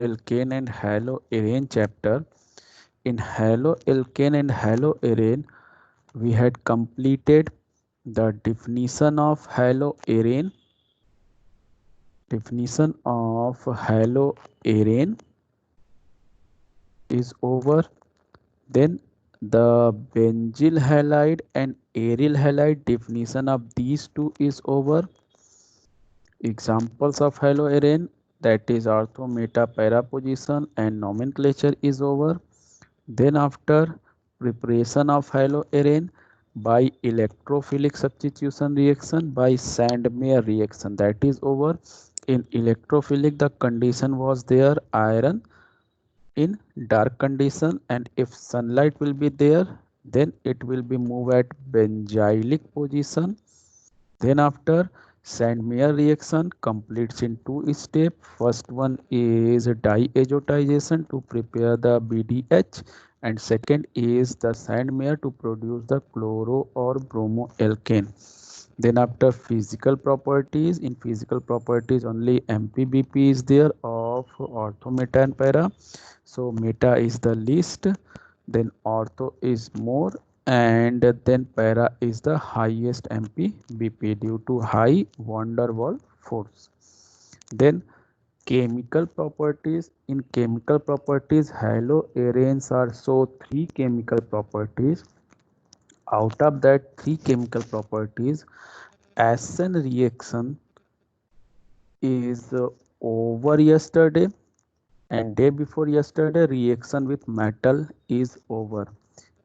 haloalkane and haloarene chapter. In haloalkane and haloarene, we had completed the definition of haloarene. Definition of haloarene is over. Then the benzyl halide and aryl halide definition of these two is over. Examples of haloarene, that is ortho meta para position and nomenclature is over. Then after preparation of haloarene by electrophilic substitution reaction by Sandmeyer reaction, that is over. In electrophilic the condition was there iron in dark condition, and if sunlight will be there then it will be moved at benzylic position. Then after Sandmeyer reaction completes in two steps. First one is diazotization to prepare the BDH, and second is the Sandmeyer to produce the chloro or bromoalkane. Then after physical properties, in physical properties only MPBP is there of ortho, meta and para. So meta is the least, then ortho is more, and then para is the highest MPBP due to high van der Waals force. Then chemical properties. In chemical properties, haloarenes are so three chemical properties. Out of that three chemical properties, Ascent reaction is over yesterday, and day before yesterday reaction with metal is over.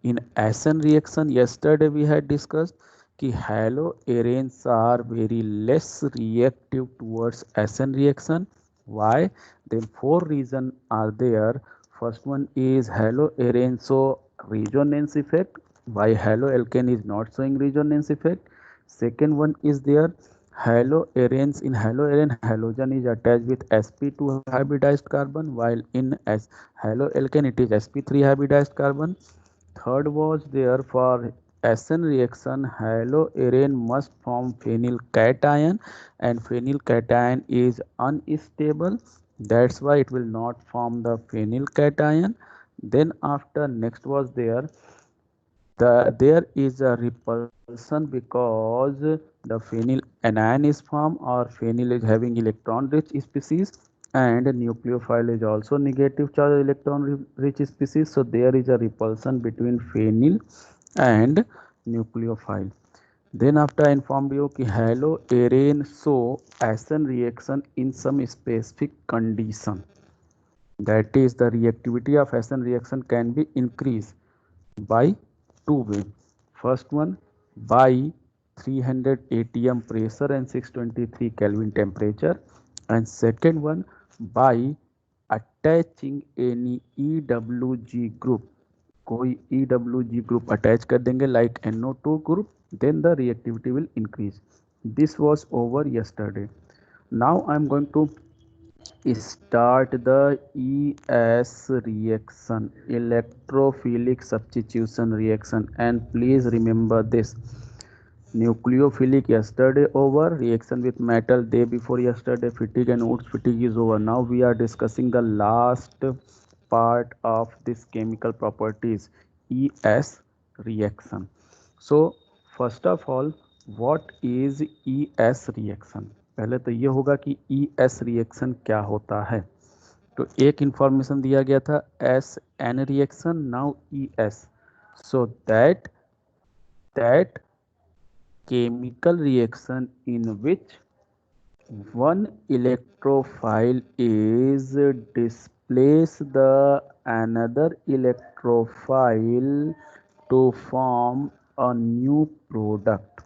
In Ascent reaction yesterday we had discussed कि haloarenes are very less reactive towards Ascent reaction. Why? Then four reasons are there. First one is haloarene so resonance effect. Why haloalkane is not showing resonance effect? Second one is there, haloarenes. In haloarene halogen is attached with sp2 hybridized carbon, while in haloalkane it is sp3 hybridized carbon. Third was there, for Ascent reaction haloarene must form phenyl cation, and phenyl cation is unstable, that's why it will not form the phenyl cation. Then after next was there, there is a repulsion because the phenyl anion is formed, or phenyl is having electron rich species, and nucleophile is also negative charge electron rich species, so there is a repulsion between phenyl and nucleophile. Then after I informed you कि haloarene show Ascent reaction in some specific condition, that is the reactivity of Ascent reaction can be increased by two ways. First one, by 300 atm pressure and 623 Kelvin temperature, and second one by attaching any EWG group. कोई EWG group attach कर देंगे like NO2 group, then the reactivity will increase. This was over yesterday. Now I am going to start the ES reaction, electrophilic substitution reaction, and please remember this: nucleophilic yesterday over, reaction with metal day before yesterday, fatigue and Wurtz fatigue is over. Now we are discussing the last part of this chemical properties, ES reaction. So first of all, what is ES reaction? पहले तो ये होगा कि ES reaction क्या होता है. तो एक इंफॉर्मेशन दिया गया था S N reaction, now ES. So that chemical reaction in which one electrophile is displace the another electrophile to form a new product.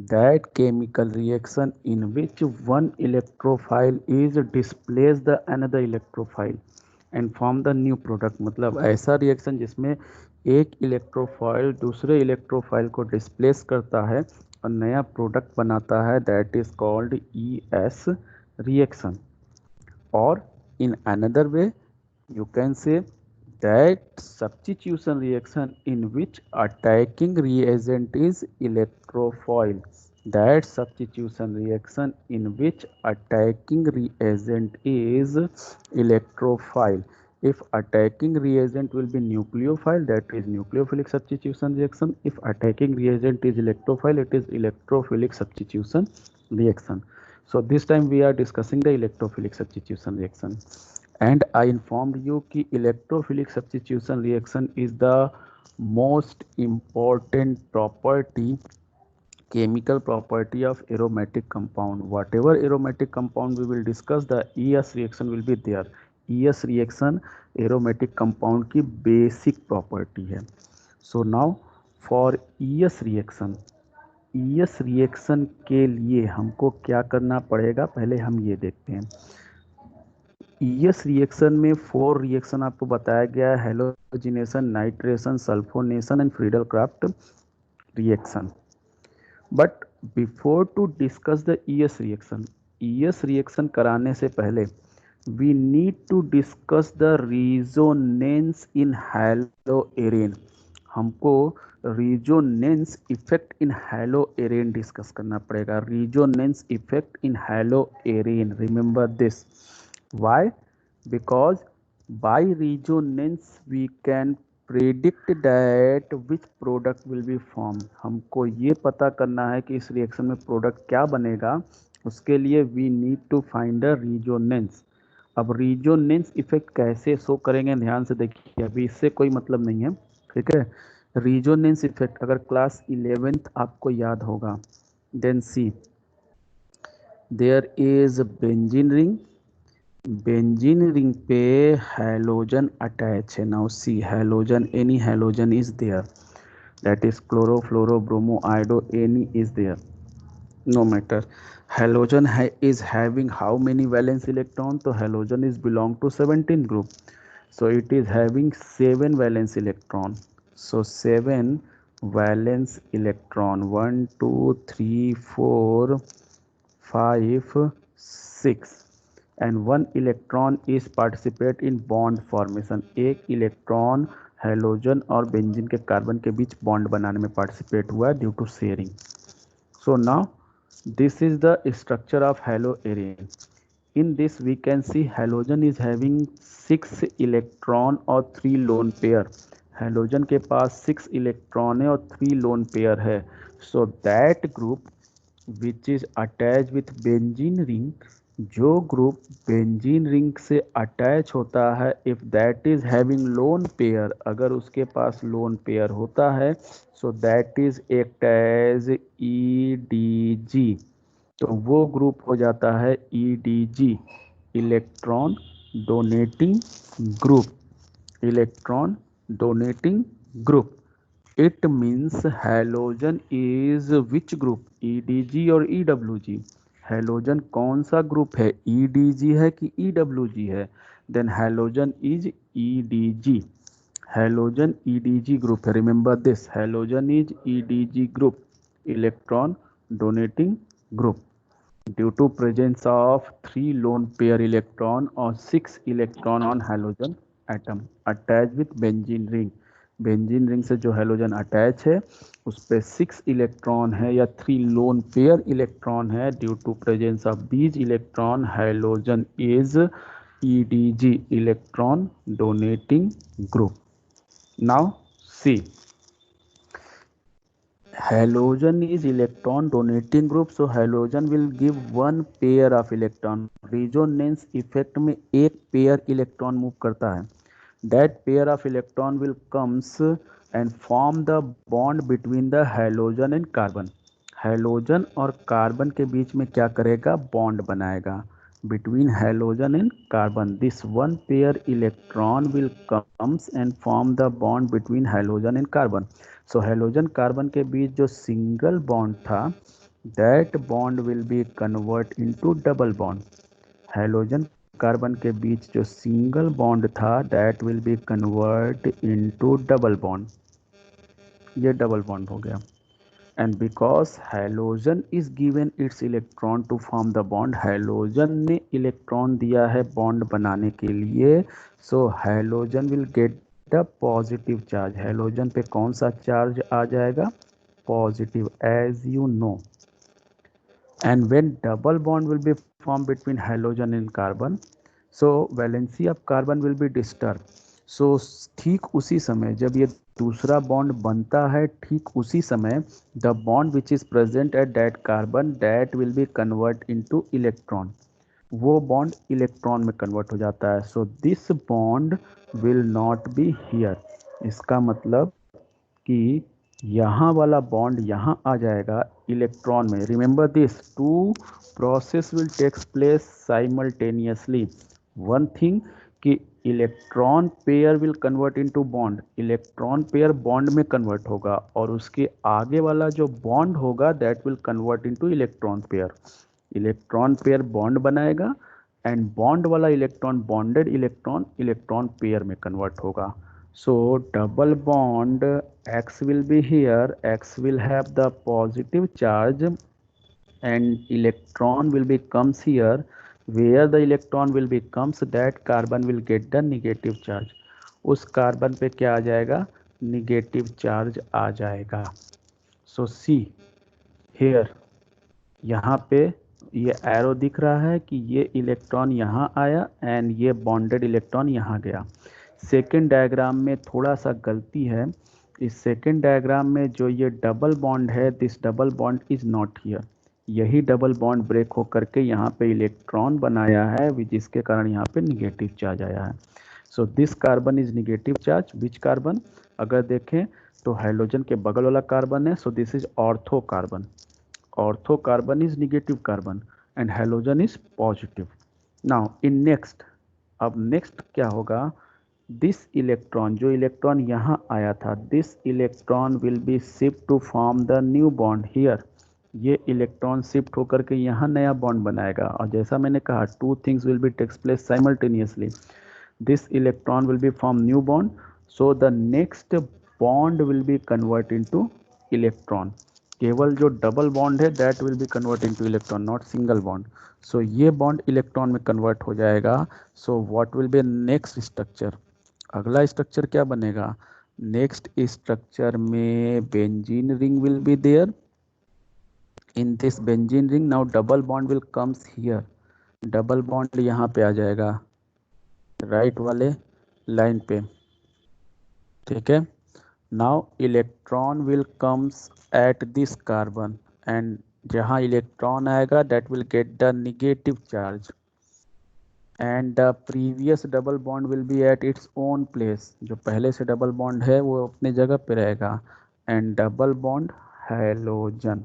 That chemical reaction in which one electrophile is displace the another electrophile and form the new product, मतलब ऐसा reaction जिसमें एक electrophile दूसरे electrophile को displace करता है और नया प्रोडक्ट बनाता है, that is called ES reaction. Or in another way you can say that substitution reaction in which attacking reagent is electrophile, that substitution reaction in which attacking reagent is electrophile. If attacking reagent will be nucleophile, that is nucleophilic substitution reaction. If attacking reagent is electrophile, it is electrophilic substitution reaction. So this time we are discussing the electrophilic substitution reaction, and I informed you कि electrophilic substitution reaction is the most important property, chemical property of aromatic compound. Whatever aromatic compound we will discuss, the ES reaction will be there. ES reaction aromatic compound की basic property है. So now for ES reaction, ES reaction के लिए हमको क्या करना पड़ेगा, पहले हम ये देखते हैं. ES रिएक्शन में 4 रिएक्शन आपको बताया गया है, halogenation, nitration, sulphonation and Friedel Crafts reaction. But before to discuss the ES reaction कराने से पहले we need to discuss the resonance in haloarene. हमको resonance effect in haloarene discuss करना पड़ेगा. Resonance effect in haloarene, remember this. Why? Because by resonance we can predict that which product will be formed. हमको ये पता करना है कि इस रिएक्शन में प्रोडक्ट क्या बनेगा, उसके लिए we need to find a resonance. अब resonance इफेक्ट कैसे शो करेंगे, ध्यान से देखिए, अभी इससे कोई मतलब नहीं है, ठीक है. resonance इफेक्ट अगर क्लास 11th आपको याद होगा, then see there is benzene ring. Benzene ring पे हैलोजन अटैच है. Now see halogen, any halogen is there, that is chloro, fluoro, bromo, iodo, any is there, no matter. Halogen is having how many valence electron? तो halogen is belong to 17 group, so it is having 7 valence electron. So 7 valence electron, 1 2 3 4 5 6, and 1 electron is participate in bond formation. एक electron halogen और benzene के carbon के बीच bond बनाने में participate हुआ due to sharing. So now this is the structure of haloarene. In this we can see halogen is having 6 electron और 3 lone pair. Halogen के पास 6 इलेक्ट्रॉन है और 3 लोन पेयर है. So that group which is attach with benzene ring, जो group benzene ring से attach होता है, if that is having loan pair, अगर उसके पास लोन पेयर होता है, so that is act as EDG. तो वो ग्रुप हो जाता है EDG, electron donating group. Electron donating group. It means halogen is which group, EDG और EWG. हैलोजन कौन सा ग्रुप है, EDG है कि EWG है? Then halogen is EDG. Halogen EDG group है. Remember this, halogen is EDG group, electron donating group, due to presence of 3 loan pair electron और 6 electron on halogen atom attach with benzene ring. Benzene ring से जो halogen attach है उस पे 6 electron है या 3 loan pair electron है. Due to presence of these electron, halogen is EDG, electron donating group. Now see, halogen is electron donating group, so halogen will give 1 pair of electron. Resonance effect में एक pair electron move करता है. That pair of electron will comes and form the bond between the halogen and carbon. Halogen और carbon के बीच में क्या करेगा, bond बनाएगा. between halogen and carbon, this 1 pair electron will comes and form the bond between halogen and carbon. So halogen carbon के बीच जो single bond था, that bond will be convert into double bond. Halogen carbon के बीच जो single bond था, that will be convert into double bond. ये double bond हो गया. And because halogen is given its electron to form the bond, halogen ने electron दिया है बॉन्ड बनाने के लिए, so halogen will get the positive charge. Halogen पे कौन सा चार्ज आ जाएगा, positive. As you know and when double bond will be formed between halogen and carbon, so valency of carbon will be disturbed. so ठीक उसी समय जब ये दूसरा बॉन्ड बनता है, ठीक उसी समय the bond which is present at that carbon that will be convert into electron, वो बॉन्ड इलेक्ट्रॉन में कन्वर्ट हो जाता है. So this bond will not be here. इसका मतलब कि यहाँ वाला बॉन्ड यहाँ आ जाएगा इलेक्ट्रॉन में. Remember this, two process will takes place simultaneously. One thing कि electron pair will convert into bond, electron pair bond में कन्वर्ट होगा और उसके आगे वाला जो बॉन्ड होगा that will convert into electron pair. Electron pair bond बनाएगा एंड बॉन्ड वाला electron bonded electron electron pair में कन्वर्ट होगा. So double bond X will be here, X will have the positive charge and electron will be comes here. Where the electron will be comes, that carbon will get the negative charge. उस carbon पे क्या आ जाएगा, negative charge आ जाएगा. सो see here, यहाँ पे ये arrow दिख रहा है कि ये इलेक्ट्रॉन यहाँ आया एंड ये बॉन्डेड इलेक्ट्रॉन यहाँ गया. सेकेंड डायग्राम में थोड़ा सा गलती है. इस सेकेंड डायग्राम में जो ये डबल बॉन्ड है, this double bond is not here. यही डबल बॉन्ड ब्रेक होकर के यहाँ पे इलेक्ट्रॉन बनाया है, जिसके कारण यहाँ पे निगेटिव चार्ज आया है. So this carbon is negative charge. Which carbon, अगर देखें तो हाइड्रोजन के बगल वाला कार्बन है. So this is ortho carbon. Ortho carbon is negative carbon and hydrogen is positive. Now in next, अब नेक्स्ट क्या होगा, दिस इलेक्ट्रॉन, जो इलेक्ट्रॉन यहाँ आया था, this electron will be shift to form the new bond here. ये electron shift होकर के यहाँ नया बॉन्ड बनाएगा. और जैसा मैंने कहा, two things will be takes place simultaneously. This electron will be form new bond, so the next bond will be convert into electron. केवल जो डबल बॉन्ड है that will be convert into electron, not single bond. So ये bond electron में convert हो जाएगा. So what will be next structure, अगला structure क्या बनेगा, नेक्स्ट स्ट्रक्चर में benzene ring will be there. In this benzene ring now double bond will comes here. Double bond यहाँ पे आ जाएगा राइट वाले लाइन पे. ठीक है. Now electron will comes at this carbon and जहाँ इलेक्ट्रॉन आएगा that will get the negative charge and the previous double bond will B at its own place. जो पहले से डबल बॉन्ड है वो अपनी जगह पे रहेगा and double bond halogen.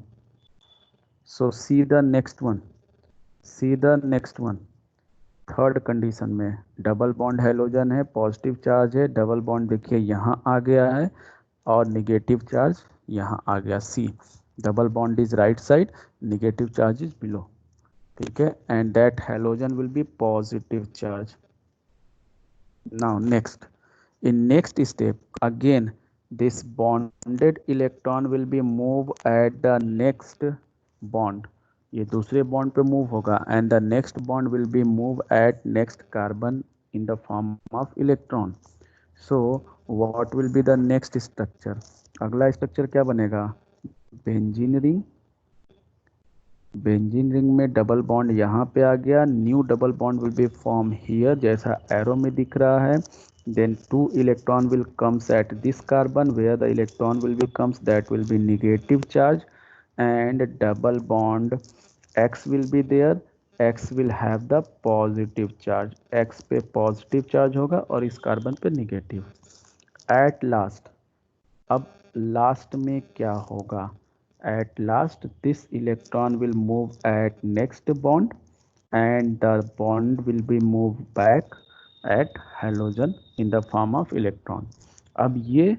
So see the next one, see the next one. Third condition में डबल बॉन्ड हैलोजन है, पॉजिटिव चार्ज है, डबल बॉन्ड देखिए यहाँ आ गया है और निगेटिव चार्ज यहाँ आ गया. See, double bond is right side, negative charge is below. ठीक है, and that halogen will be positive charge. Now next, in next step again this bonded electron will be move at the next bond. ये दूसरे bond पे move होगा and the next bond will be move at next carbon in the form of electron. So what will be the next structure, अगला structure क्या बनेगा, benzene ring. Benzene ring में double bond यहाँ पे आ गया, new double bond will be form here जैसा arrow में दिख रहा है. Then 2 electron will comes at this carbon where the electron will be comes that will be negative charge and double bond X will be there. X will have the positive charge. X पे positive charge होगा और इस carbon पे negative. At last, अब last में क्या होगा, at last this electron will move at next bond and the bond will be moved back at halogen in the form of electron. अब ये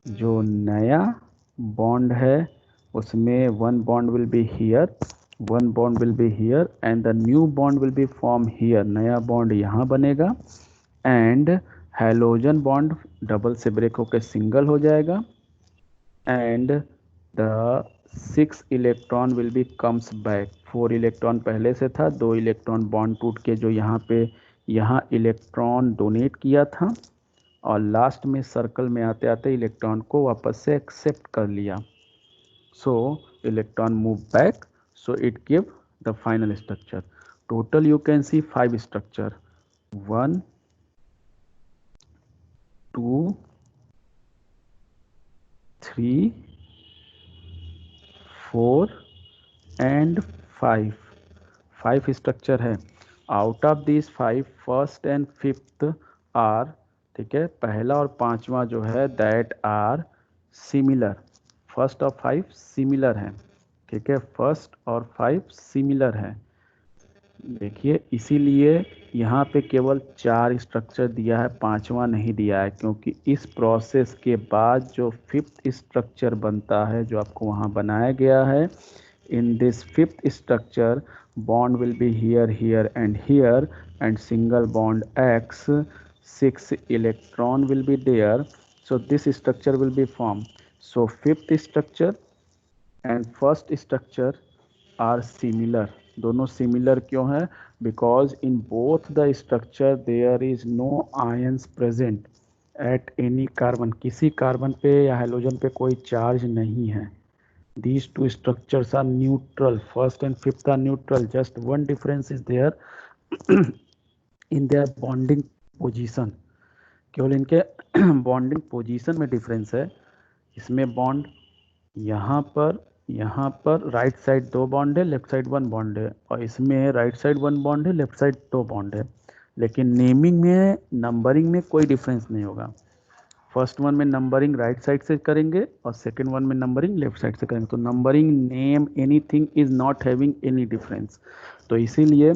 जो नया बॉन्ड है उसमें one bond will be here, one bond will be here and the new bond will be form here. नया bond यहाँ बनेगा and halogen bond double से ब्रेक होकर सिंगल हो जाएगा and the 6 electron will B comes back. 4 electron पहले से था, 2 इलेक्ट्रॉन बॉन्ड टूट के जो यहाँ पे यहाँ इलेक्ट्रॉन डोनेट किया था और लास्ट में सर्कल में आते आते इलेक्ट्रॉन को वापस से एक्सेप्ट कर लिया. सो electron move back. so it give the final structure. Total you can see 5 structure, 1 2 3 4 and 5 structure है. Out of this 5 first and fifth are, ठीक है, पहला और पांचवा जो है दैट आर सिमिलर. फर्स्ट और 5 सिमिलर हैं, ठीक है, फर्स्ट और 5 सिमिलर हैं. देखिए इसीलिए यहाँ पे केवल 4 स्ट्रक्चर दिया है, पांचवा नहीं दिया है, क्योंकि इस प्रोसेस के बाद जो फिफ्थ स्ट्रक्चर बनता है जो आपको वहाँ बनाया गया है, in this fifth structure bond will be here, here and here, and single bond X, 6 electron will be there, so this structure will be formed. So fifth structure and first structure are similar. दोनों similar क्यों है? Because in both the structure there is no ions present at any carbon. किसी carbon पे या hydrogen पे कोई charge नहीं है. These two structures are neutral. First and fifth are neutral. Just one difference is there in their bonding position. केवल इनके bonding position में डिफरेंस है. इसमें बॉन्ड यहाँ पर राइट साइड 2 बॉन्ड है, लेफ्ट साइड 1 बॉन्ड है, और इसमें राइट साइड 1 बॉन्ड है, लेफ्ट साइड 2 बॉन्ड है. लेकिन नेमिंग में, नंबरिंग में कोई डिफरेंस नहीं होगा. फर्स्ट वन में नंबरिंग राइट साइड से करेंगे और सेकंड वन में नंबरिंग लेफ्ट साइड से करेंगे. तो numbering, name, anything is not having any difference. तो इसीलिए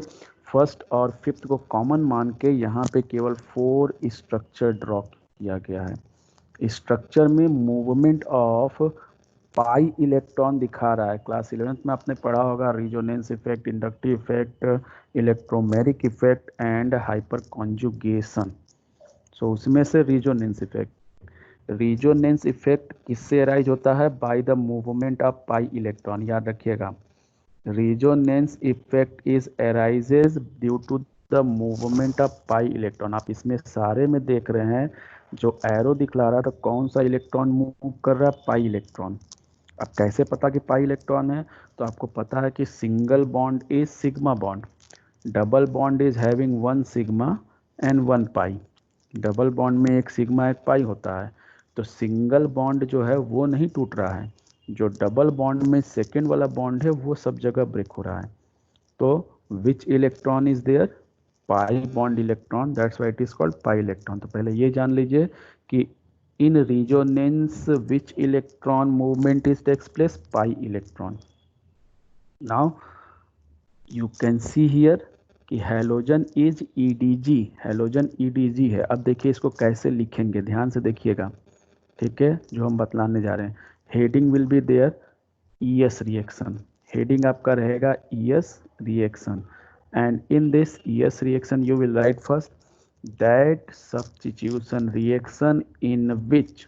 फर्स्ट और फिफ्थ को कॉमन मान के यहाँ पे केवल 4 स्ट्रक्चर ड्रॉ किया गया है. स्ट्रक्चर में मूवमेंट ऑफ पाई इलेक्ट्रॉन दिखा रहा है. क्लास 11th में आपने पढ़ा होगा resonance effect, inductive effect, electromeric effect and hyperconjugation. So उसमें से रिजोनेंस इफेक्ट. रिजोनेंस इफेक्ट किससे अराइज होता है? By the movement of pi electron. याद रखिएगा, resonance effect is arises due to the movement of pi electron. आप इसमें सारे में देख रहे हैं जो एरो दिखला रहा था, कौन सा इलेक्ट्रॉन मूव कर रहा है? Pi electron. अब कैसे पता कि पाई इलेक्ट्रॉन है? तो आपको पता है कि single bond is sigma bond, double bond is having 1 sigma and 1 pi. Double bond में एक सिग्मा एक पाई होता है. तो सिंगल बॉन्ड जो है वो नहीं टूट रहा है, जो डबल बॉन्ड में सेकेंड वाला बॉन्ड है वो सब जगह ब्रेक हो रहा है. तो which electron is there? Pi bond electron. That's why it is called pi electron. तो पहले ये जान लीजिए कि in resonance which electron movement is takes place? Pi electron. Now you can see here कि halogen is EDG. Halogen EDG है. अब देखिए इसको कैसे लिखेंगे, ध्यान से देखिएगा, ठीक है, जो हम बतलाने जा रहे हैं. Heading will be there ES reaction. Heading आपका रहेगा ES reaction, and in this ES reaction you will write first that substitution reaction in which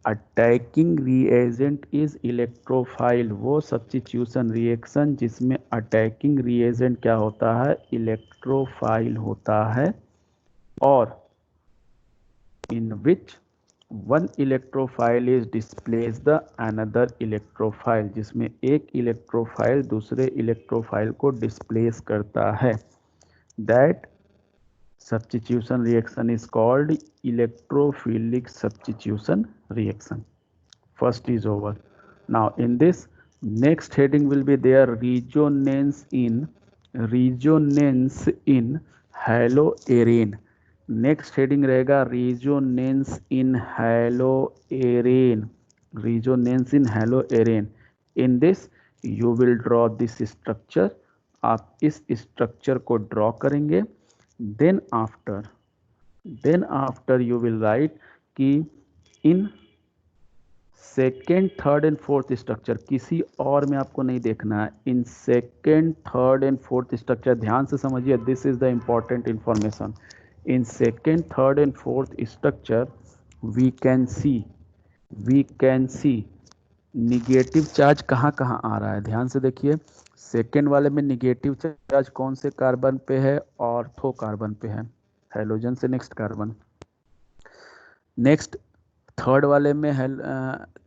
attacking reagent is electrophile. वो सब्स्टिट्यूशन रिएक्शन जिसमें अटैकिंग रिएजेंट क्या होता है? Electrophile होता है. और in which one electrophile is displace the another electrophile, जिसमें एक इलेक्ट्रोफाइल दूसरे इलेक्ट्रोफाइल को डिस्प्लेस करता है. That substitution reaction is called electrophilic substitution reaction. First is over. Now in this next heading will be there resonance in haloarene. Next heading रहेगा resonance in haloarene. Resonance in haloarene. In this you will draw this structure. आप इस structure को draw करेंगे. Then after you will write कि in second, third and fourth structure, किसी और में आपको नहीं देखना है, in second, third and fourth structure ध्यान से समझिए. This is the important information. In second, third and fourth structure we can see negative charge कहाँ कहाँ आ रहा है. ध्यान से देखिए, सेकेंड वाले में निगेटिव चार्ज कौन से कार्बन पे है? ऑर्थो कार्बन पे है, हैलोजन से नेक्स्ट कार्बन. नेक्स्ट थर्ड वाले में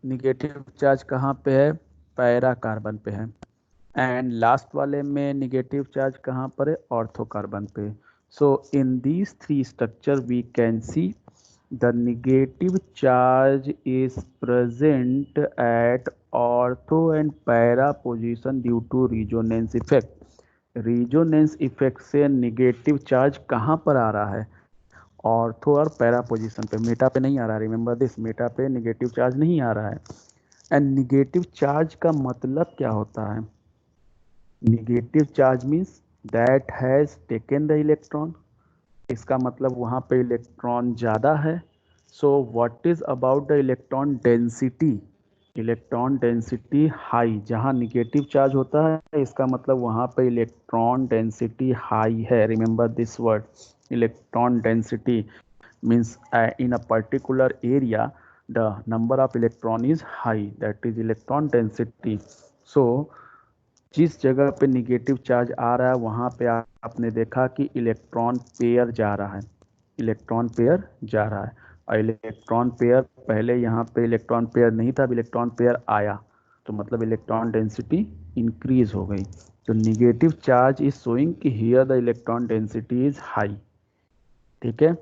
निगेटिव चार्ज कहाँ पे है? पैरा कार्बन पे है. एंड लास्ट वाले में निगेटिव चार्ज कहाँ पर है, ऑर्थो कार्बन पे। So in these three structure we can see the negative charge is present at ortho and para position due to resonance effect. Resonance effect से negative charge कहाँ पर आ रहा है, ऑर्थो और पैरा पोजीशन पे, Meta पे नहीं आ रहा। रिमेंबर दिस, मेटा पे निगेटिव चार्ज नहीं आ रहा है। एंड निगेटिव चार्ज का मतलब क्या होता है, negative charge means that has taken the electron, इसका मतलब वहाँ पे इलेक्ट्रॉन ज़्यादा है। सो what is about the electron density, electron density high, जहाँ निगेटिव चार्ज होता है इसका मतलब वहाँ पे इलेक्ट्रॉन डेंसिटी हाई है। Remember this word, electron density means in a particular area the number of electron is high, that is electron density. So जिस जगह पे निगेटिव चार्ज आ रहा है वहाँ पे आपने देखा कि इलेक्ट्रॉन पेयर जा रहा है, इलेक्ट्रॉन पेयर जा रहा है। और इलेक्ट्रॉन पेयर पहले यहाँ पे इलेक्ट्रॉन पेयर नहीं था, अब इलेक्ट्रॉन पेयर आया तो मतलब इलेक्ट्रॉन डेंसिटी इंक्रीज हो गई। तो निगेटिव चार्ज इज शोइंग कि here the electron density is high. ठीक है,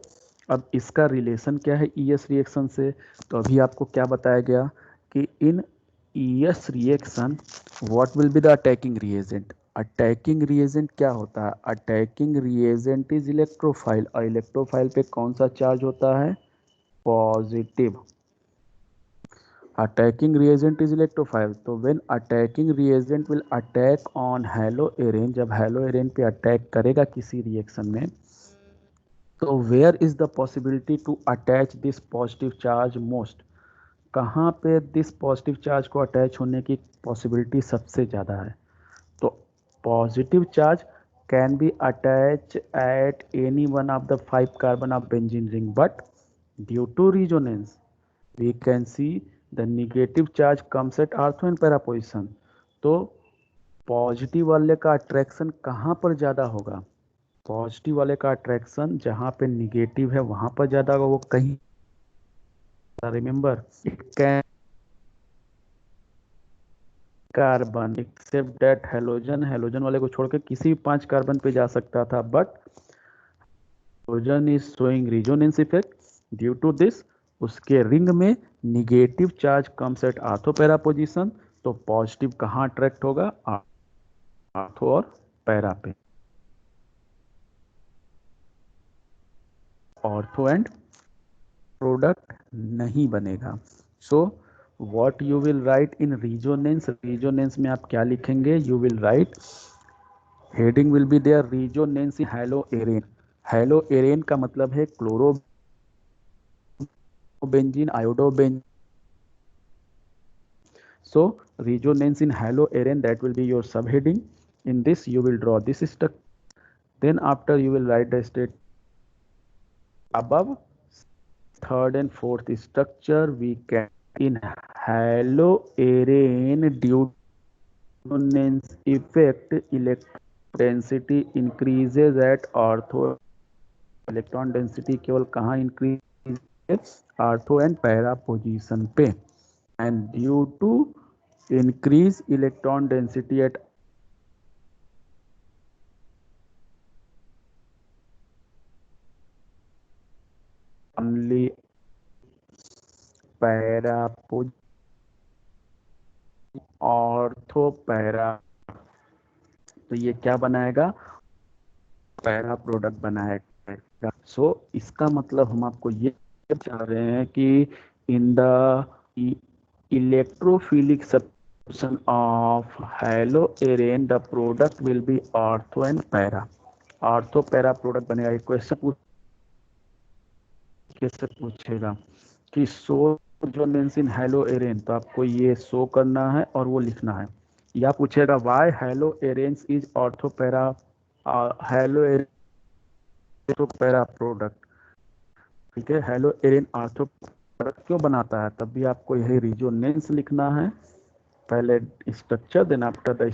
अब इसका रिलेशन क्या है ईएस रिएक्शन से, तो अभी आपको क्या बताया गया कि in ES reaction what will be the attacking reagent. Attacking reagent क्या होता है, अटैकिंग रिएजेंट इज इलेक्ट्रोफाइल, और इलेक्ट्रोफाइल पे कौन सा चार्ज होता है, positive. Attacking reagent is electrophile, तो when attacking reagent will attack on haloarene, जब हैलो एरेन पे अटैक करेगा किसी रिएक्शन में, तो where is the possibility to attach this positive charge most, कहाँ पे दिस पॉजिटिव चार्ज को अटैच होने की पॉसिबिलिटी सबसे ज़्यादा है। तो positive charge can be attach at any one of the 5 carbon of benzene ring, but due to resonance we can see the negative charge comes at ortho and para position. तो positive वाले का attraction कहाँ पर ज़्यादा होगा, positive वाले का attraction जहाँ पे निगेटिव है वहाँ पर ज़्यादा होगा, वो कहीं, remember it can carbon accept that halogen, halogen वाले को छोड़ के किसी भी 5 कार्बन पे जा सकता था, but halogen is showing resonance effect, due to this उसके रिंग में negative charge comes at ortho para position, तो पॉजिटिव कहाँ अट्रैक्ट होगा, ऑर्थो और पैरा पे, ऑर्थो एंड प्रोडक्ट नहीं बनेगा। So what you will write in resonance, resonance में आप क्या लिखेंगे, you will write, heading will be there resonance in haloarene. Haloarene का मतलब है chlorobenzene iodobenzene, so resonance in halo arene, that will be your subheading. In this you will draw this structure, then after you will write the state above third and fourth structure we can in halo arene due to resonance effect electron density increases at ortho, electron density केवल कहाँ increase, ortho and para position पे, and due to increase electron density at only para ortho para, तो ये क्या बनाएगा, para product बनाएगा। सो इसका मतलब हम आपको ये बता रहे हैं कि in the electrophilic substitution of hello एरेन the product will B ortho and para, ortho para product बनेगा। एक क्वेश्चन कैसे पूछेगा कि शो रिजोनेंस इन हैलो एरेन, तो आपको ये शो करना है और वो लिखना है, या पूछेगा why hello arenes is ortho para, hello एरेन para product, ठीक है, हैलो एरेन ऑर्थो प्रोडक्ट क्यों बनाता है, तब भी आपको यही रिजोनेंस लिखना है, पहले structure then after the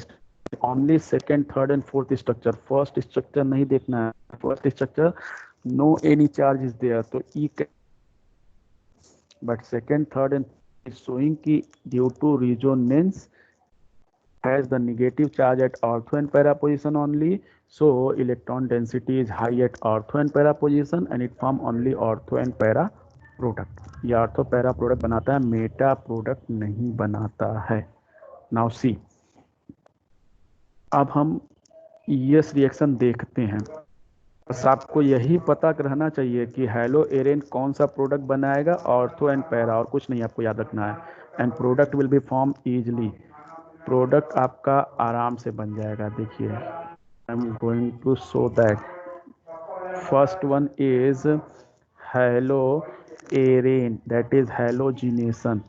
only second third and fourth structure, first structure नहीं देखना है, first structure no any charge is there, तो ई, but second third and is showing कि due to resonance has the negative charge at ortho and para position only, so electron density is high at ortho and para position and it form only ortho and para product. ये ortho para product बनाता है, Meta product नहीं बनाता है. Now सी, अब हम ES reaction देखते हैं. बस आपको यही पता रहना चाहिए कि हेलो एरेन कौन सा प्रोडक्ट बनाएगा, ऑर्थो एंड पैरा, और कुछ नहीं आपको याद रखना है. And product will be form easily. Product आपका आराम से बन जाएगा. देखिए, I am going to show that. First one is haloarene, that is halogenation.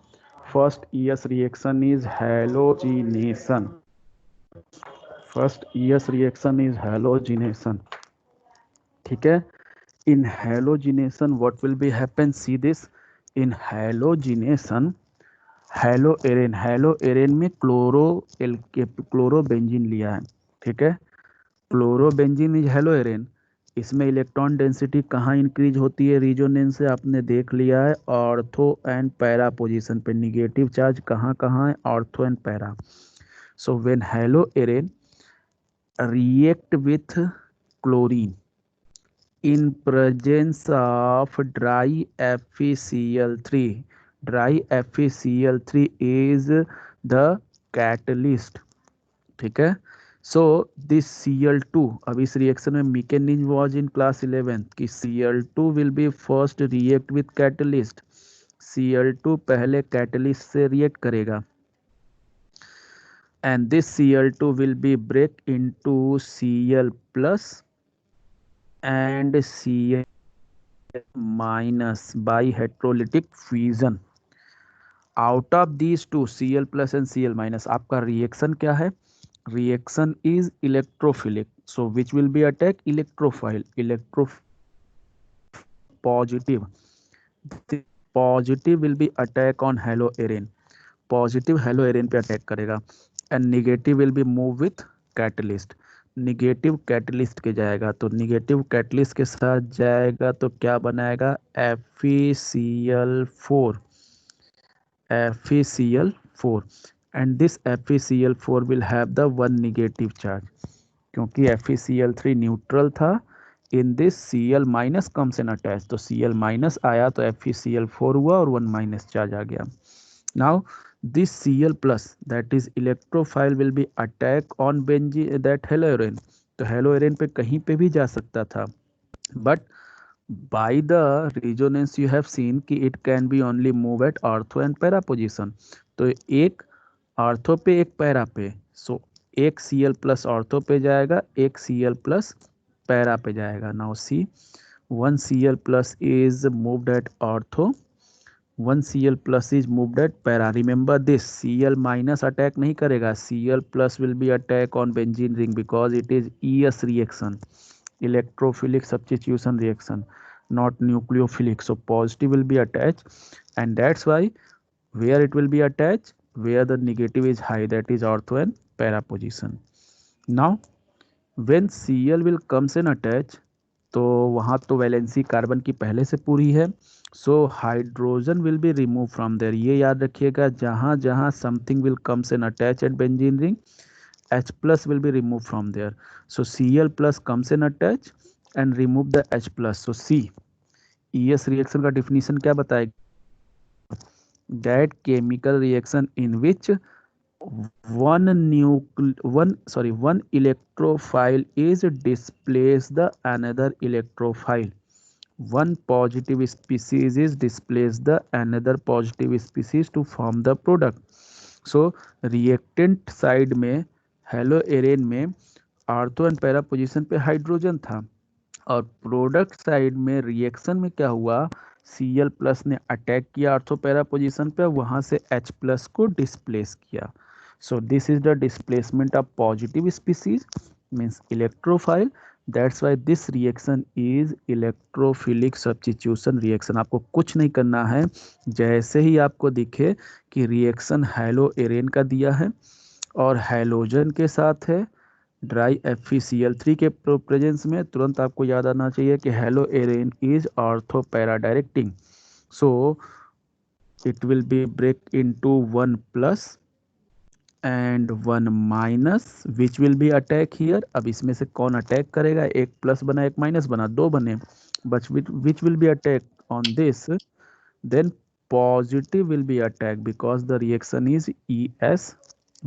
First ES reaction is halogenation. First ES reaction is halogenation. ठीक है. In halogenation, what will be happen? See this. In halogenation, हेलोएरेन में chlorobenzene लिया है. ठीक है. Chlorobenzene is haloarene. इसमें electron density कहाँ increase होती है रेजोनेंस से, आपने देख लिया है, ऑर्थो एंड पैरा पोजीशन पे. निगेटिव चार्ज कहाँ कहाँ है, ortho and para. So when haloarene react with chlorine in presence of dry FeCl3. Dry FeCl3 is the catalyst. ठीक है. So this Cl2, अब इस रिएक्शन में mechanism was in class 11th कि Cl2 will be first react with catalyst. Cl2 पहले catalyst से react करेगा and this Cl2 will be break into Cl plus and Cl minus by heterolytic fusion. Out of these two, Cl plus and Cl minus, आपका reaction क्या है? Reaction is electrophilic. So which will be attack? Electrophile. Positive. Positive will be attack on haloarene. Positive haloarene पे अटैक करेगा and negative will be move with catalyst. Negative catalyst के जाएगा, तो negative catalyst के साथ जाएगा तो क्या बनाएगा? FeCl4. FeCl4 and this FeCl4 will have the one negative charge. क्योंकि FeCl3 न्यूट्रल था, in this Cl minus comes in attach, तो Cl माइनस आया तो FeCl4 हुआ और वन माइनस चार्ज आ गया. Now this Cl plus, that is electrophile, will be attack on benzene, that हेलोएरेन. तो हेलोएरेन पे कहीं पे भी जा सकता था, but by the resonance you have seen कि it can be only move at ortho and para position. तो एक ऑर्थो पे एक पैरा पे, सो एक Cl plus ऑर्थो पे जाएगा, एक Cl plus पैरा पे जाएगा. Now see, one Cl plus is moved at ortho, one Cl plus is moved at para. Remember this, Cl minus attack नहीं करेगा, Cl plus will be attack on benzene ring because it is ES reaction, electrophilic substitution reaction, not nucleophilic. So positive will be attached, and that's why where it will be attached, where the negative is high, that is ortho and para position. Now when Cl will comes and attach, तो वहाँ तो valency carbon की पहले से पूरी है, so hydrogen will be remove from there. ये याद रखिएगा, जहाँ जहाँ something will comes and attach at benzene ring, H plus will be removed from there. So Cl plus comes and attach and remove the H plus. So C, ES reaction का definition क्या बताएगा? That chemical reaction in which one electrophile is displaced the another electrophile. One positive species is displaced the another positive species to form the product. So reactant side में हेलोएरेन में ortho and para position पे hydrogen था, और product side में reaction में क्या हुआ? Cl plus ने अटैक किया ऑर्थो पैरा पोजीशन पे, वहां से H प्लस को डिस्प्लेस किया. सो this is the displacement of positive species, means electrophile. That's why this reaction is electrophilic substitution reaction. आपको कुछ नहीं करना है, जैसे ही आपको दिखे कि रिएक्शन हेलोएरेन का दिया है और हैलोजन के साथ है ड्राई FeCl3 के प्रेजेंस में, तुरंत आपको याद आना चाहिए कि haloarene is ortho para directing. So it will be break into 1 plus and one minus which will be attack here. अब इसमें से कौन अटैक करेगा, एक प्लस बना एक माइनस बना, दो बने, but which will be attack on this, then positive will be attack because the reaction is ES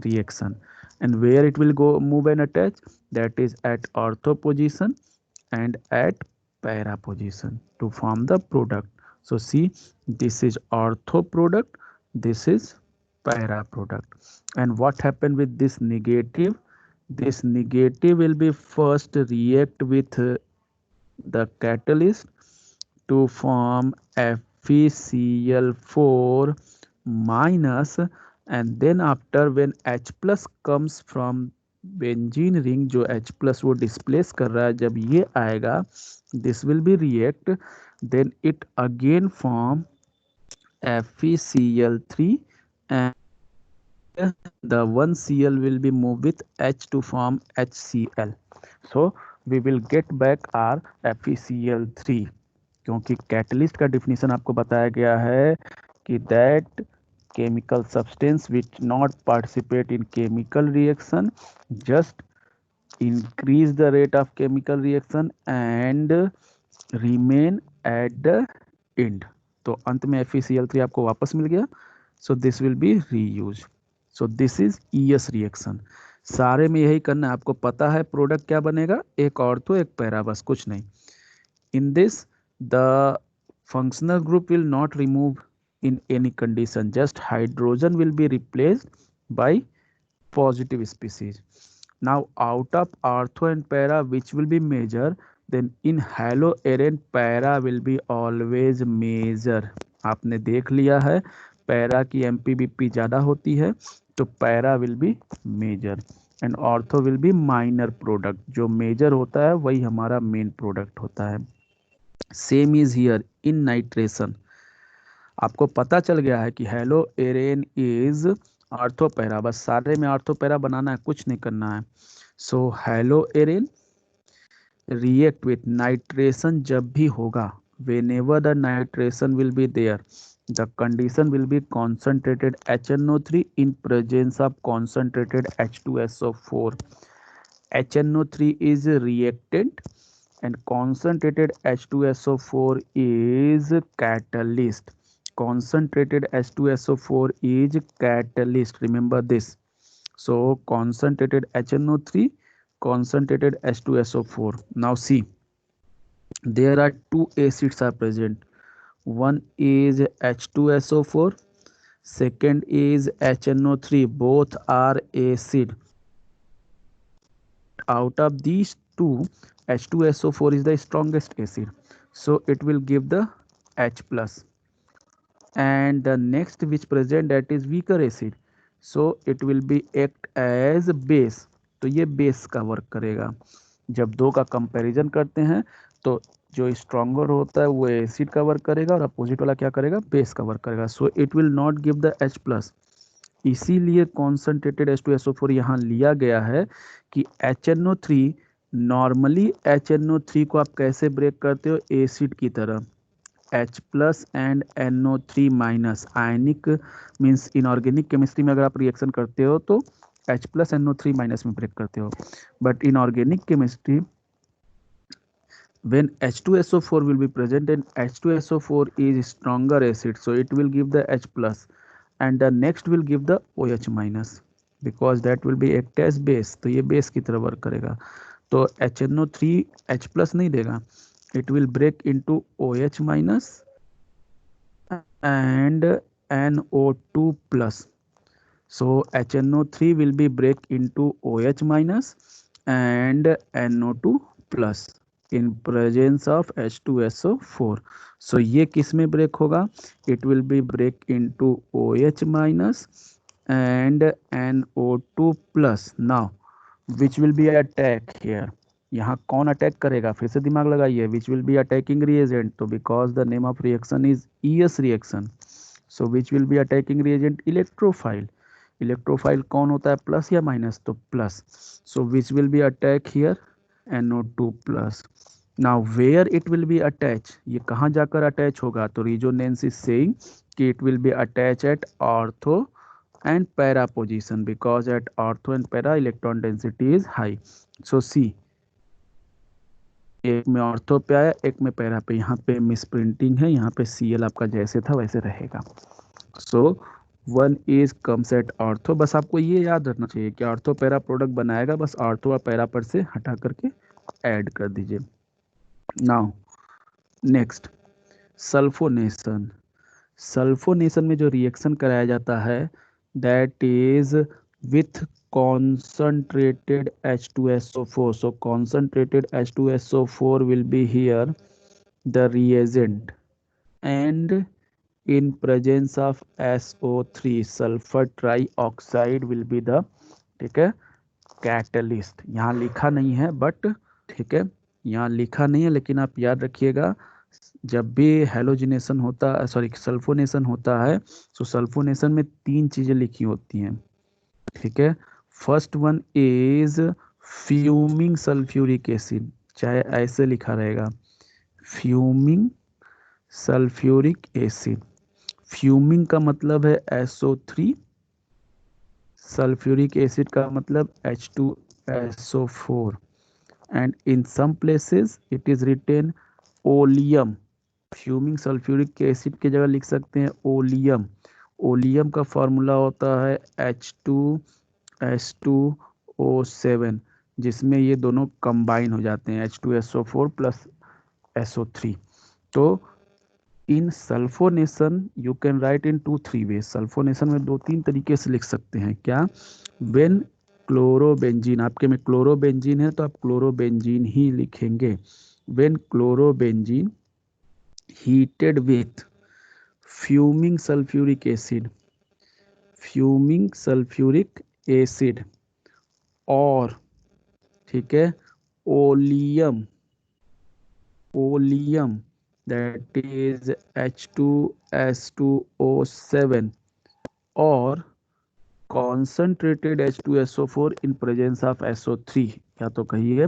reaction. And where it will go move and attach, that is at ortho position and at para position to form the product. So see, this is ortho product, this is para product. And what happened with this negative, this negative will be first react with the catalyst to form FeCl4 minus, and then after when H plus comes from benzene ring, जो H plus वो displace कर रहा है, जब ये आएगा this will be react, then it again form FeCl3 and the one Cl will be moved with H to form HCl. So we will get back our FeCl3, क्योंकि catalyst का definition आपको बताया गया है कि that chemical substance which not participate in chemical reaction just increase the rate of chemical reaction and remain at the end. तो अंत में FeCl3 आपको वापस मिल गया, so this will be reused. So this is ES reaction. सारे में यही करना है, आपको पता है प्रोडक्ट क्या बनेगा, एक ऑर्थो एक पैरा, बस कुछ नहीं. In this the functional group will not remove in any condition, just hydrogen will be replaced by positive species. Now out of ortho and para which will be major, then in haloarene para will be always major. आपने देख लिया है para की MPBP ज़्यादा होती है, तो para will be major and ortho will be minor product. जो मेजर होता है वही हमारा मेन प्रोडक्ट होता है. Same is here in nitration. आपको पता चल गया है कि हेलोएरेन इज ऑर्थोपैरा, बस सारे में ऑर्थोपैरा बनाना है, कुछ नहीं करना है. सो हेलोएरेन रिएक्ट विथ नाइट्रेशन जब भी होगा, whenever the nitration will be there, the condition will be concentrated HNO3 in presence of concentrated H2SO4. HNO3 is reactant and concentrated H2SO4 is catalyst. Concentrated H2SO4 is catalyst, remember this. So concentrated HNO3, concentrated H2SO4. Now see, there are two acids are present. One is H2SO4, second is HNO3, both are acid. Out of these two, H2SO4 is the strongest acid, so it will give the H plus. And the next which present, that is weaker acid, so it will be act as base. तो ये base का work करेगा. जब दो का comparison करते हैं तो जो स्ट्रॉन्गर होता है वो एसिड का वर्क करेगा और अपोजिट वाला क्या करेगा, बेस का वर्क करेगा. सो it will not give the H plus. इसीलिए कॉन्सेंट्रेटेड H2SO4 यहाँ लिया गया है कि HNO3, नॉर्मली HNO3 को आप कैसे ब्रेक करते हो, एसिड की तरह. H plus and NO3 minus, ionic means inorganic chemistry में अगर आप रिएक्शन करते हो तो H प्लस NO3 माइनस में ब्रेक करते हो. But inorganic chemistry when H2SO4 will be present, then H2SO4 is stronger acid, so it will give the H plus, and the next will give the OH minus because that will be act as base. तो ये base की तरह work करेगा. तो HNO3 H plus नहीं देगा, it will break into OH minus and NO2 plus. So HNO3 will be break into OH minus and NO2 plus in presence of H2SO4. So ये किस में ब्रेक होगा, it will be break into OH minus and NO2 plus. Now which will be attack here, यहाँ कौन attack करेगा, फिर से दिमाग लगाइए. which will be attacking reagent, तो because the name of reaction is ES reaction, so which will be attacking reagent, electrophile. Electrophile कौन होता है, प्लस या माइनस, तो plus. So which will be attack here, NO2 plus. Now where it will be attach, ये कहाँ जाकर attach होगा, तो रेजोनेंस इज सेइंग कि it will be attach at ortho and para position because at ortho and para electron density is high. So C, एक में ortho पे आया, एक में पैरा पे, यहाँ पे मिस प्रिंटिंग है, यहाँ पे Cl आपका जैसे था वैसे रहेगा. सो 1 इज कम्स एट ऑर्थो. बस आपको ये याद रखना चाहिए कि ऑर्थो पैरा प्रोडक्ट बनाएगा, बस ऑर्थो और पैरा पर से हटा करके ऐड कर दीजिए. Now next sulphonation. सल्फोनेशन में जो रिएक्शन कराया जाता है that is with concentrated H2SO4. So concentrated H2SO4 will be here the reagent, and in presence of SO3 sulfur trioxide will be the, ठीक है, कैटलिस्ट. यहाँ लिखा नहीं है बट ठीक है, यहाँ लिखा नहीं है लेकिन आप याद रखिएगा जब भी हेलोजिनेशन होता है, सॉरी सल्फोनेशन होता है, तो सल्फोनेशन में 3 चीजें लिखी होती हैं. ठीक है, first one is fuming sulphuric acid, चाहे ऐसे लिखा रहेगा फ्यूमिंग सल्फ्यूरिक एसिड. फ्यूमिंग का मतलब है SO3, सल्फ्यूरिक एसिड का मतलब H2SO4, and in some places it is written oleum. Fuming sulphuric acid की जगह लिख सकते हैं ओलियम. ओलियम का फॉर्मूला होता है H2S2O7, जिसमें ये दोनों कंबाइन हो जाते हैं H2SO4 प्लस SO3. तो in sulphonation you can write in 2-3 way. Sulphonation में 2-3 तरीके से लिख सकते हैं. क्या? व्हेन क्लोरोबेंजीन, आपके में क्लोरोबेंजीन है तो आप क्लोरोबेंजीन ही लिखेंगे. When chlorobenzene heated with fuming sulphuric acid, fuming sulphuric acid और ठीक है oleum, oleum that is H2S2O7 और concentrated H2SO4 in presence of SO3. क्या तो कहिए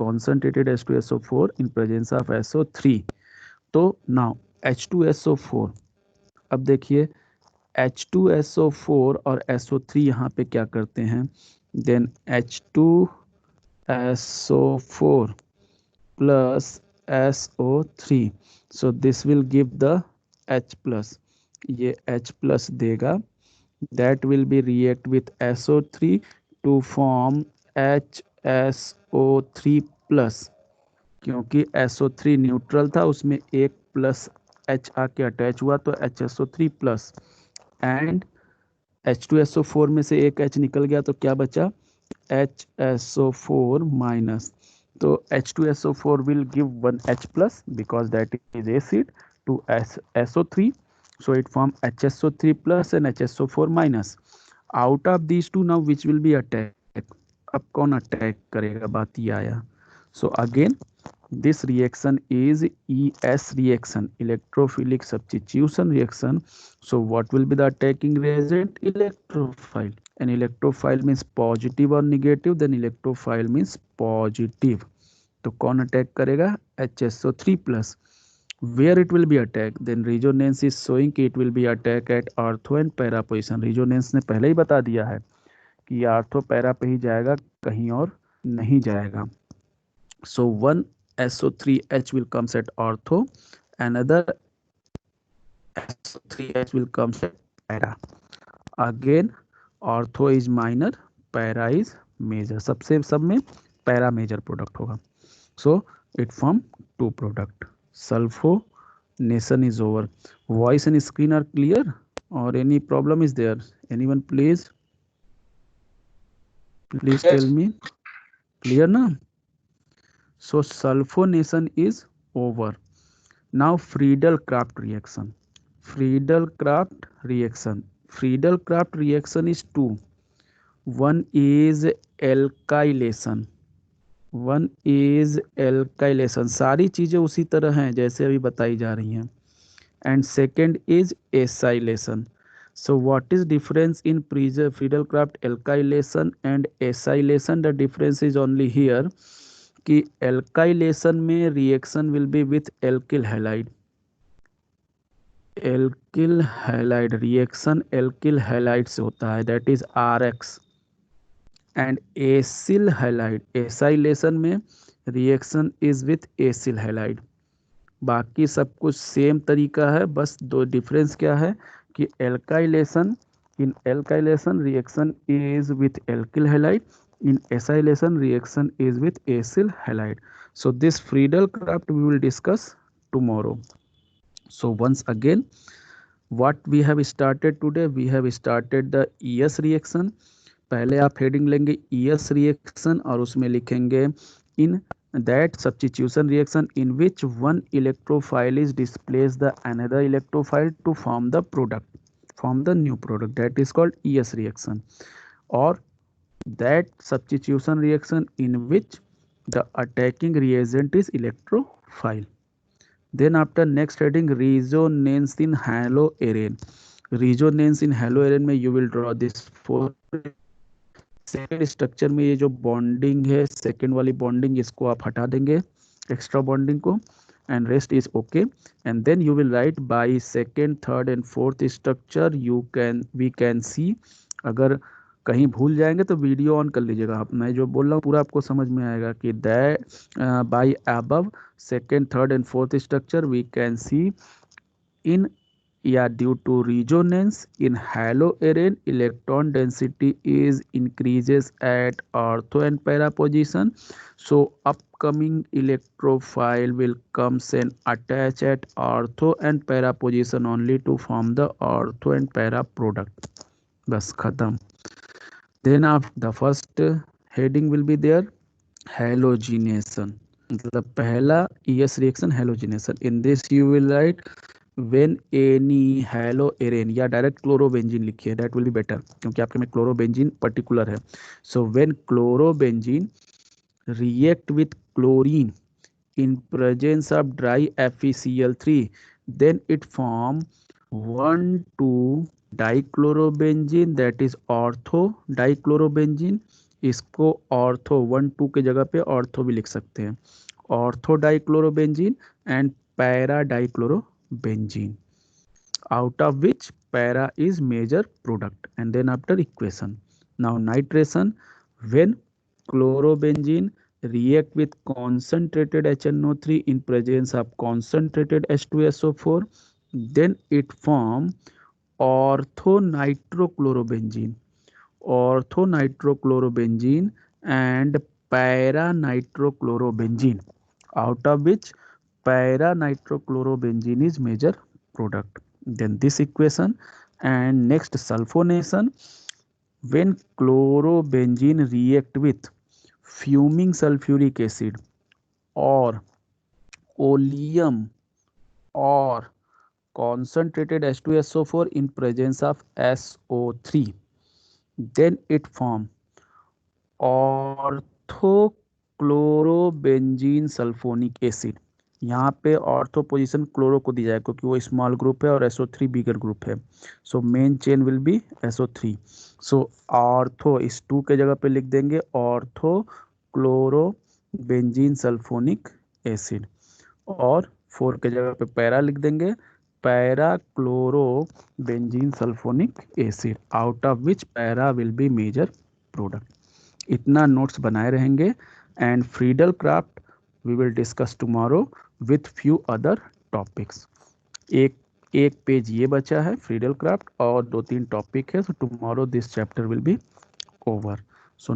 concentrated H2SO4 in presence of SO3. तो now H2SO4, अब देखिए H2SO4 और SO3 यहाँ पे क्या करते हैं, then H2SO4 plus SO3, so this will give the H plus, ये H plus देगा, that will be react with SO3 to form HSO3 plus, क्योंकि SO3 न्यूट्रल था उसमें एक प्लस H आके अटैच हुआ तो HSO3 प्लस, एंड H2SO4 में से एक H निकल गया तो क्या बचा HSO4 माइनस. तो H2SO4 will give 1 H plus because that is acid to SO3, so it form HSO3 plus and HSO4 minus. Out of these two now which will be attack, अब कौन attack करेगा, बात ये आया. So again this reaction is ES reaction, electrophilic substitution reaction. So what will be the attacking reagent? Electrophile. And electrophile means positive or negative, then electrophile means positive. तो कौन attack करेगा? HSO3 plus. Where it will be attack? Then resonance is showing कि it will be attack at ortho and para position. Resonance ने पहले ही बता दिया है कि ऑर्थो पैरा पे ही जाएगा, कहीं और नहीं जाएगा. So one SO3H will comes at ortho, another SO3H will comes at para. Again ortho is minor, para is major. सबसे सब में para major product होगा. So it form 2 product. Sulfonation is over. Voice and screen are clear or any problem is there? Anyone please tell me. Clear na? So sulfonation is over. Now Friedel-Crafts reaction. Friedel-Crafts reaction. Friedel-Crafts reaction is 2. One is alkylation. One is alkylation. सारी चीजें उसी तरह हैं जैसे अभी बताई जा रही हैं. And second is acylation. So what is difference in Friedel Crafts alkylation and acylation? The difference is only here कि एल्काइलेशन में reaction will be with alkyl halide, alkyl halide reaction alkyl halide से होता है, that is RX। And acyl halide acylation में reaction is with acyl halide. बाकी सब कुछ same तरीका है, बस दो डिफरेंस क्या है कि alkylation, in alkylation reaction is with alkyl halide, in acylation reaction is with acyl halide. So this Friedel Crafts we will discuss tomorrow. So once again, what we have started today, we have started the ES reaction. पहले आप heading लेंगे ES reaction और उसमें लिखेंगे in that substitution reaction in which one electrophile is displaced the another electrophile to form the product, form the new product, that is called ES reaction. Or that substitution reaction in which the attacking reagent is electrophile. Then after next heading resonance in haloarene. Resonance in haloarene में you will draw this four. Second structure में ये जो bonding है, second वाली bonding, इसको आप हटा देंगे, एक्स्ट्रा बॉन्डिंग को, and rest is okay. And then you will write by second, third and fourth structure we can see. अगर कहीं भूल जाएंगे तो वीडियो ऑन कर लीजिएगा आप, मैं जो बोल रहा हूँ पूरा आपको समझ में आएगा कि that by above second, third and fourth structure we can see in, yeah, due to resonance in haloarene electron density is increases at ortho and para position. So upcoming electrophile will comes and attach at ortho and para position only to form the ortho and para product. बस खत्म. Then after the first heading will be there, halogenation. मतलब पहला ES reaction halogenation. In this you will write when any haloarene या direct chlorobenzene लिखिए, that will be better, क्योंकि आपके में chlorobenzene particular है. So when chlorobenzene react with chlorine in presence of dry FeCl3, then it form 1,2 dichlorobenzene, that is ortho dichlorobenzene. इसको ortho 1,2 के जगह पे ऑर्थो भी लिख सकते हैं, ortho dichlorobenzene and para dichlorobenzene, out of which para is major product. And then after equation, now nitration, when chlorobenzene react with concentrated HNO3 in presence of concentrated H2SO4, then it form orthonitrochlorobenzene, orthonitrochlorobenzene and para-nitrochlorobenzene, out of which para-nitrochlorobenzene is major product. Then this equation, and next sulfonation, when chlorobenzene react with fuming sulfuric acid or oleum or concentrated H2SO4 in presence of SO3, then it form orthochlorobenzene sulphonic acid. यहाँ पे ortho position chloro को दी जाए क्योंकि वो small group है और SO3 bigger group है. So main chain will be SO3. So ortho इस 2 के जगह पे लिख देंगे ऑर्थो क्लोरोबेंजीन सल्फोनिक एसिड, और 4 के जगह पे पैरा लिख देंगे para chlorobenzene sulphonic acid, out of which para will be major product. इतना नोट्स बनाए रहेंगे. And Friedel Crafts we will discuss tomorrow with few other topics. एक पेज ये बचा है फ्रीडल क्राफ्ट और 2-3 टॉपिक है. So tomorrow this chapter will be over.